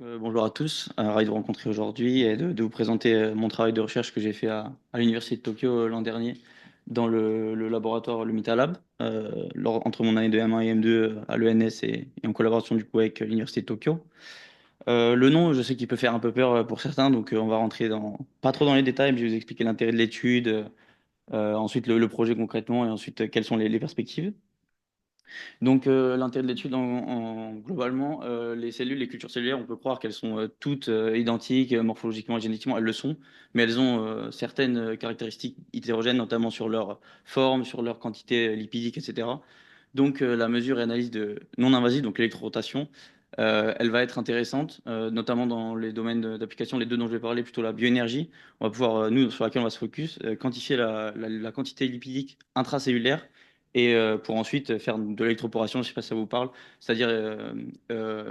Bonjour à tous, ravi de vous rencontrer aujourd'hui et de vous présenter mon travail de recherche que j'ai fait à l'Université de Tokyo l'an dernier dans le laboratoire, le MITA Lab, entre mon année de M1 et M2 à l'ENS et en collaboration du coup avec l'Université de Tokyo. Le nom, je sais qu'il peut faire un peu peur pour certains, donc on va rentrer pas trop dans les détails, mais je vais vous expliquer l'intérêt de l'étude, ensuite le projet concrètement et ensuite quelles sont les perspectives. Donc, l'intérêt de l'étude, globalement, les cellules, les cultures cellulaires, on peut croire qu'elles sont toutes identiques, morphologiquement et génétiquement, elles le sont, mais elles ont certaines caractéristiques hétérogènes, notamment sur leur forme, sur leur quantité lipidique, etc. Donc, la mesure et analyse non invasive, donc l'électrorotation, elle va être intéressante, notamment dans les domaines d'application, les deux dont je vais parler, plutôt la bioénergie. On va pouvoir, nous, sur laquelle on va se focus, quantifier la quantité lipidique intracellulaire et pour ensuite faire de l'électroporation, je ne sais pas si ça vous parle, c'est-à-dire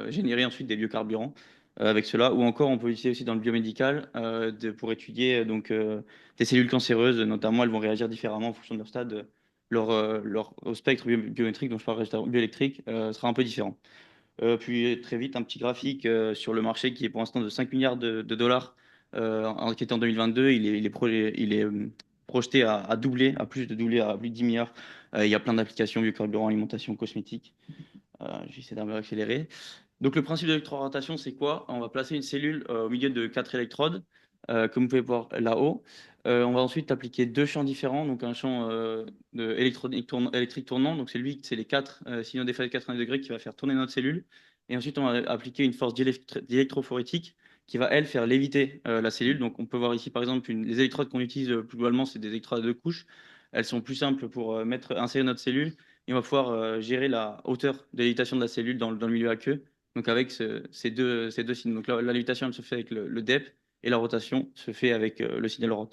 générer ensuite des biocarburants avec cela, ou encore on peut utiliser aussi dans le biomédical pour étudier des cellules cancéreuses, notamment elles vont réagir différemment en fonction de leur stade, leur au spectre biométrique dont je parlerai juste avant, bioélectrique sera un peu différent. Puis très vite, un petit graphique sur le marché qui est pour l'instant de 5 milliards de dollars, qui était en 2022. Il est projeté à doubler, à plus de doubler, à plus de 10 milliards. Il y a plein d'applications, biocarburants, alimentation, cosmétique. J'essaie d'un peu accélérer. Donc le principe de l'électrorotation, c'est quoi? On va placer une cellule au milieu de quatre électrodes, comme vous pouvez voir là-haut. On va ensuite appliquer deux champs différents, donc un champ électrique tournant, donc c'est les quatre signaux d'effet de 90 degrés qui va faire tourner notre cellule. Et ensuite, on va appliquer une force d'électrophorétique qui va, elle, faire léviter la cellule. Donc on peut voir ici, par exemple, les électrodes qu'on utilise plus globalement, c'est des électrodes à deux couches. Elles sont plus simples pour insérer notre cellule et on va pouvoir gérer la hauteur de lévitation de la cellule dans le milieu aqueux. Donc avec ces deux signes. Donc la lévitation elle se fait avec le DEP et la rotation se fait avec le signal rot.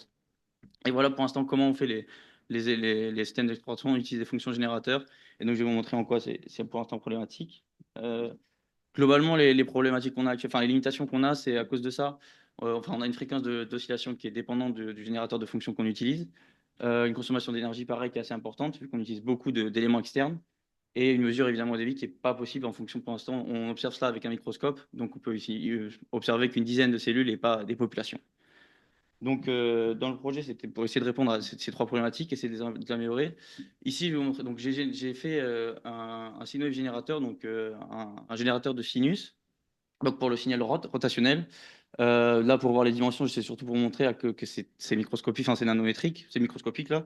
Et voilà pour l'instant comment on fait les systèmes d'exploitation. On utilise des fonctions générateurs. Et donc je vais vous montrer en quoi c'est pour l'instant problématique. Globalement, les problématiques qu'on a, enfin les limitations qu'on a, c'est à cause de ça. Enfin, on a une fréquence d'oscillation qui est dépendante du générateur de fonction qu'on utilise. Une consommation d'énergie pareille qui est assez importante, vu qu'on utilise beaucoup d'éléments externes. Et une mesure évidemment au débit qui n'est pas possible en fonction, pour l'instant, on observe cela avec un microscope, donc on peut ici observer qu'une dizaine de cellules et pas des populations. Donc dans le projet, c'était pour essayer de répondre à ces trois problématiques, essayer de les améliorer. Ici, je vais vous montrer, donc j'ai fait un signal générateur, donc un générateur de sinus, donc pour le signal rotationnel. Là, pour voir les dimensions, c'est surtout pour vous montrer que c'est microscopique, enfin c'est nanométrique, c'est microscopique là.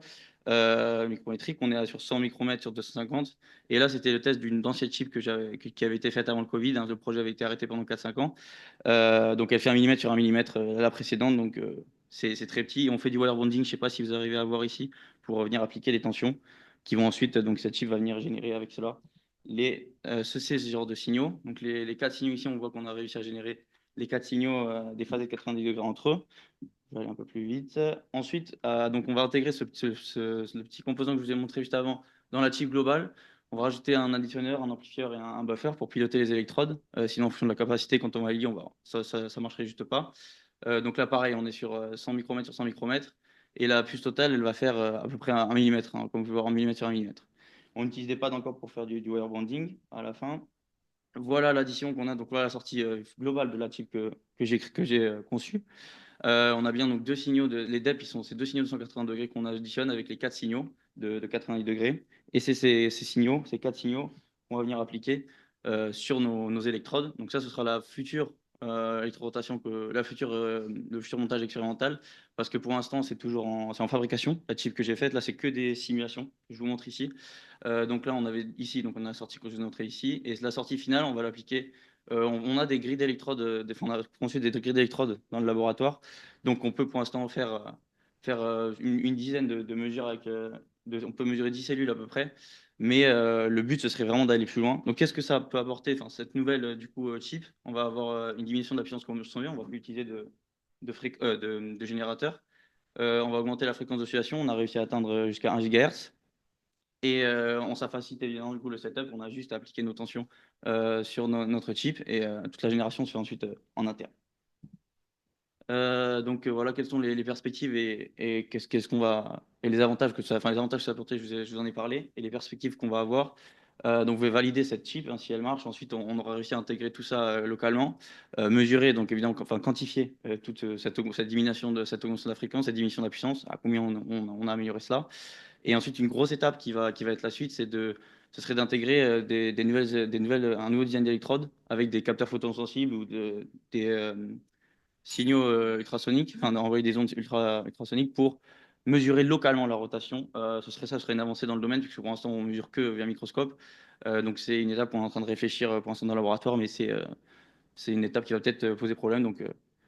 Micrométrique, on est sur 100 micromètres sur 250. Et là, c'était le test d'une ancienne chip qui avait été faite avant le Covid, hein. Le projet avait été arrêté pendant 4-5 ans. Donc elle fait 1 millimètre sur 1 millimètre la précédente, donc c'est très petit. On fait du wire bonding, je ne sais pas si vous arrivez à voir ici, pour venir appliquer des tensions qui vont ensuite, donc cette chip va venir générer avec cela ce genre de signaux. Donc les quatre signaux ici, on voit qu'on a réussi à générer les quatre signaux déphasés de 90 degrés entre eux. Je vais aller un peu plus vite. Ensuite, donc on va intégrer le petit composant que je vous ai montré juste avant dans la chip globale. On va rajouter un additionneur, un amplifieur et un buffer pour piloter les électrodes. Sinon, en fonction de la capacité, quand on va lier, ça marcherait juste pas. Donc là, pareil, on est sur 100 micromètres sur 100 micromètres. Et la puce totale, elle va faire à peu près 1 millimètre, hein, comme vous pouvez voir, 1 millimètre sur 1 millimètre. On utilise des pads encore pour faire du wire bonding à la fin. Voilà l'addition qu'on a, donc voilà la sortie globale de la chip que j'ai conçue. On a bien donc deux signaux, les DEP, ces deux signaux de 180 degrés qu'on additionne avec les quatre signaux de 90 degrés. Et c'est ces signaux, ces quatre signaux qu'on va venir appliquer sur nos électrodes. Donc ça, ce sera la future électrorotation, le futur montage expérimental. Parce que pour l'instant, c'est en fabrication, la chip que j'ai faite. Là, c'est que des simulations que je vous montre ici. Donc là, on avait ici, donc on a la sortie que je vous ai montrée ici. Et la sortie finale, on va l'appliquer. On a des grilles d'électrodes, on a conçu des grilles d'électrodes dans le laboratoire. Donc on peut pour l'instant faire une dizaine de mesures on peut mesurer 10 cellules à peu près. Mais le but, ce serait vraiment d'aller plus loin. Donc qu'est-ce que ça peut apporter, enfin, cette nouvelle chip? On va avoir une diminution de la puissance combustion, on va plus utiliser de générateurs. On va augmenter la fréquence d'oscillation. On a réussi à atteindre jusqu'à 1 GHz. Et on ça facilite évidemment du coup le setup. On a juste à appliquer nos tensions sur notre chip et toute la génération se fait ensuite en interne. Voilà quelles sont les perspectives et qu'est-ce qu'on va et les avantages que ça, enfin les avantages que ça apporte, je vous en ai parlé et les perspectives qu'on va avoir. Donc, vous pouvez valider cette chip, hein, si elle marche. Ensuite, on aura réussi à intégrer tout ça localement, mesurer, donc évidemment, enfin quantifier toute cette diminution cette augmentation de la fréquence, cette diminution de la puissance, à combien on a amélioré cela. Et ensuite, une grosse étape qui va être la suite, ce serait d'intégrer un nouveau design d'électrode avec des capteurs photosensibles ou des signaux ultrasoniques, enfin d'envoyer des ondes ultrasoniques pour mesurer localement la rotation. Ça serait une avancée dans le domaine, puisque pour l'instant on mesure que via microscope. Donc c'est une étape qu'on est en train de réfléchir pour l'instant dans le laboratoire, mais c'est une étape qui va peut-être poser problème. Donc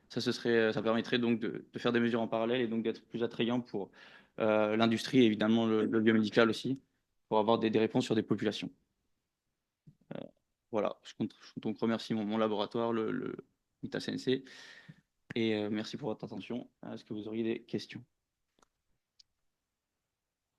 ça permettrait donc de faire des mesures en parallèle et donc d'être plus attrayant pour l'industrie et évidemment le biomédical aussi, pour avoir des réponses sur des populations. Voilà, je donc remercie mon laboratoire, le MITA CNC. Et merci pour votre attention. Est-ce que vous auriez des questions?